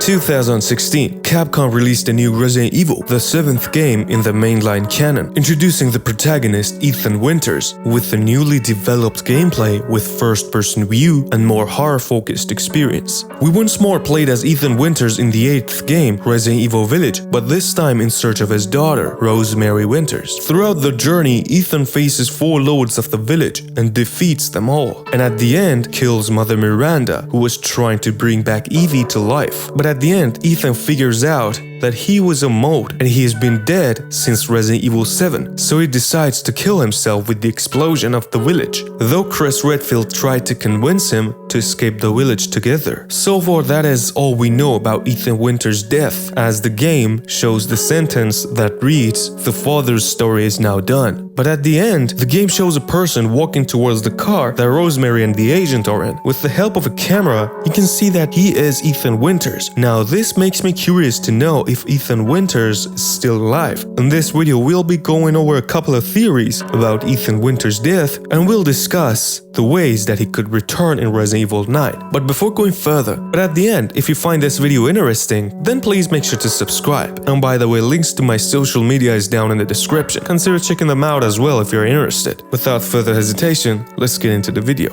2016, Capcom released a new Resident Evil, the 7th game in the mainline canon, introducing the protagonist Ethan Winters with the newly developed gameplay with first-person view and more horror-focused experience. We once more played as Ethan Winters in the 8th game, Resident Evil Village, but this time in search of his daughter, Rosemary Winters. Throughout the journey, Ethan faces 4 lords of the village and defeats them all, and at the end kills Mother Miranda, who was trying to bring back Evie to life. But at the end, Ethan figures out that he was a mold and he has been dead since Resident Evil 7, so he decides to kill himself with the explosion of the village, though Chris Redfield tried to convince him to escape the village together. So far, that is all we know about Ethan Winters' death, as the game shows the sentence that reads, "The father's story is now done." But at the end, the game shows a person walking towards the car that Rosemary and the agent are in. With the help of a camera, you can see that he is Ethan Winters. Now this makes me curious to know if Ethan Winters is still alive. In this video, we'll be going over a couple of theories about Ethan Winters' death, and we'll discuss the ways that he could return in Resident Evil 9. But before going further, at the end, if you find this video interesting, then please make sure to subscribe. And by the way, links to my social media is down in the description. Consider checking them out as well if you're interested. Without further hesitation, let's get into the video.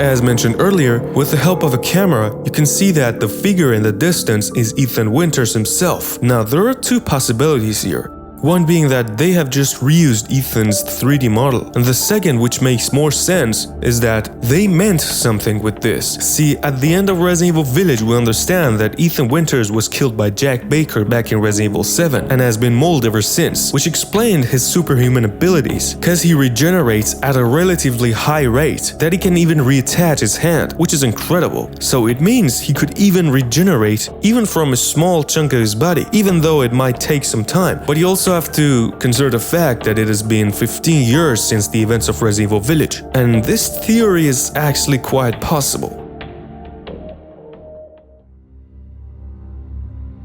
As mentioned earlier, with the help of a camera, you can see that the figure in the distance is Ethan Winters himself. Now, there are 2 possibilities here. One being that they have just reused Ethan's 3D model, and the second, which makes more sense, is that they meant something with this. See, at the end of Resident Evil Village, we understand that Ethan Winters was killed by Jack Baker back in Resident Evil 7 and has been molded ever since, which explained his superhuman abilities, cause he regenerates at a relatively high rate, that he can even reattach his hand, which is incredible. So it means he could even regenerate even from a small chunk of his body, even though it might take some time. But he also have to consider the fact that it has been 15 years since the events of Resident Evil Village, and this theory is actually quite possible.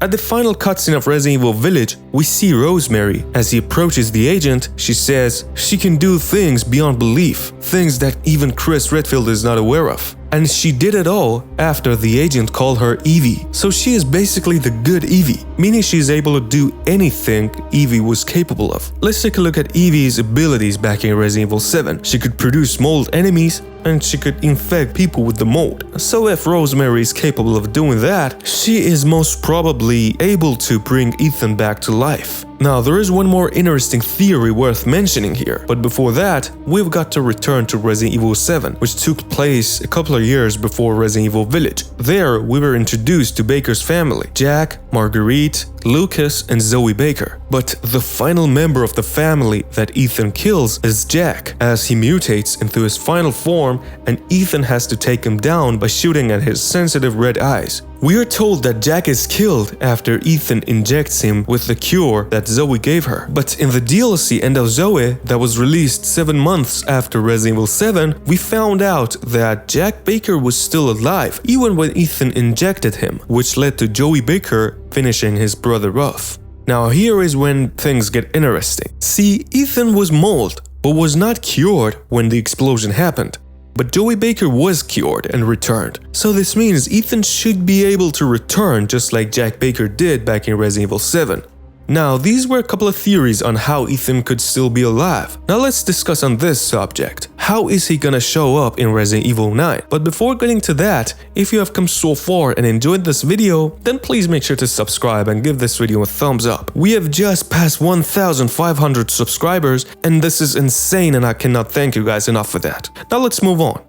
At the final cutscene of Resident Evil Village, we see Rosemary. As he approaches the agent, she says she can do things beyond belief, things that even Chris Redfield is not aware of. And she did it all after the agent called her Evie. So she is basically the good Evie, meaning she is able to do anything Evie was capable of. Let's take a look at Evie's abilities back in Resident Evil 7. She could produce mold enemies, and she could infect people with the mold. So if Rosemary is capable of doing that, she is most probably able to bring Ethan back to life. Now, there is one more interesting theory worth mentioning here, but before that, we've got to return to Resident Evil 7, which took place a couple of years before Resident Evil Village. There, we were introduced to Baker's family: Jack, Marguerite, Lucas, and Zoe Baker. But the final member of the family that Ethan kills is Jack, as he mutates into his final form, and Ethan has to take him down by shooting at his sensitive red eyes. We are told that Jack is killed after Ethan injects him with the cure that Zoe gave her. But in the DLC End of Zoe that was released 7 months after Resident Evil 7, we found out that Jack Baker was still alive even when Ethan injected him, which led to Joey Baker finishing his brother off. Now here is when things get interesting. See, Ethan was molded, but was not cured when the explosion happened. But Joey Baker was cured and returned. So this means Ethan should be able to return just like Jack Baker did back in Resident Evil 7. Now, these were a couple of theories on how Ethan could still be alive. Now let's discuss on this subject. How is he gonna show up in Resident Evil 9? But before getting to that, if you have come so far and enjoyed this video, then please make sure to subscribe and give this video a thumbs up. We have just passed 1,500 subscribers, and this is insane, and I cannot thank you guys enough for that. Now let's move on.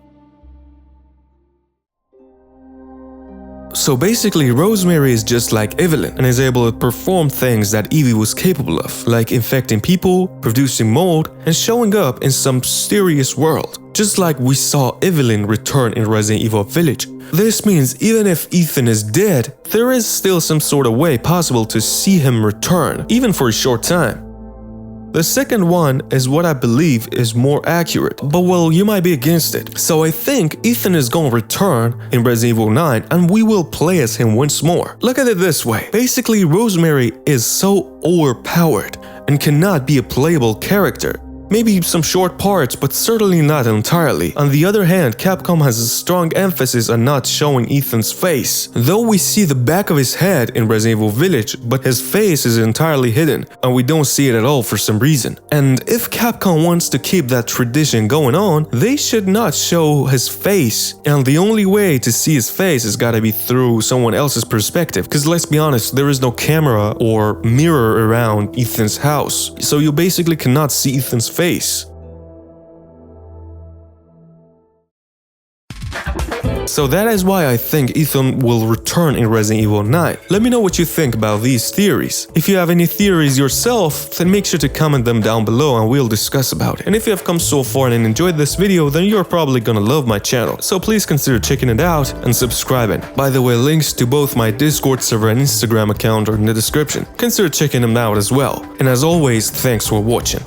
So basically, Rosemary is just like Evelyn and is able to perform things that Evie was capable of, like infecting people, producing mold, and showing up in some mysterious world. Just like we saw Evelyn return in Resident Evil Village. This means even if Ethan is dead, there is still some sort of way possible to see him return, even for a short time. The second one is what I believe is more accurate, but well, you might be against it. So I think Ethan is gonna return in Resident Evil 9 and we will play as him once more. Look at it this way. Basically, Rosemary is so overpowered and cannot be a playable character. Maybe some short parts, but certainly not entirely. On the other hand, Capcom has a strong emphasis on not showing Ethan's face. Though we see the back of his head in Resident Evil Village, but his face is entirely hidden, and we don't see it at all for some reason. And if Capcom wants to keep that tradition going on, they should not show his face. And the only way to see his face has gotta be through someone else's perspective, cause let's be honest, there is no camera or mirror around Ethan's house. So you basically cannot see Ethan's face. So that is why I think Ethan will return in Resident Evil 9. Let me know what you think about these theories. If you have any theories yourself, then make sure to comment them down below and we'll discuss about it. And if you have come so far and enjoyed this video, then you're probably gonna love my channel. So please consider checking it out and subscribing. By the way, links to both my Discord server and Instagram account are in the description. Consider checking them out as well. And as always, thanks for watching.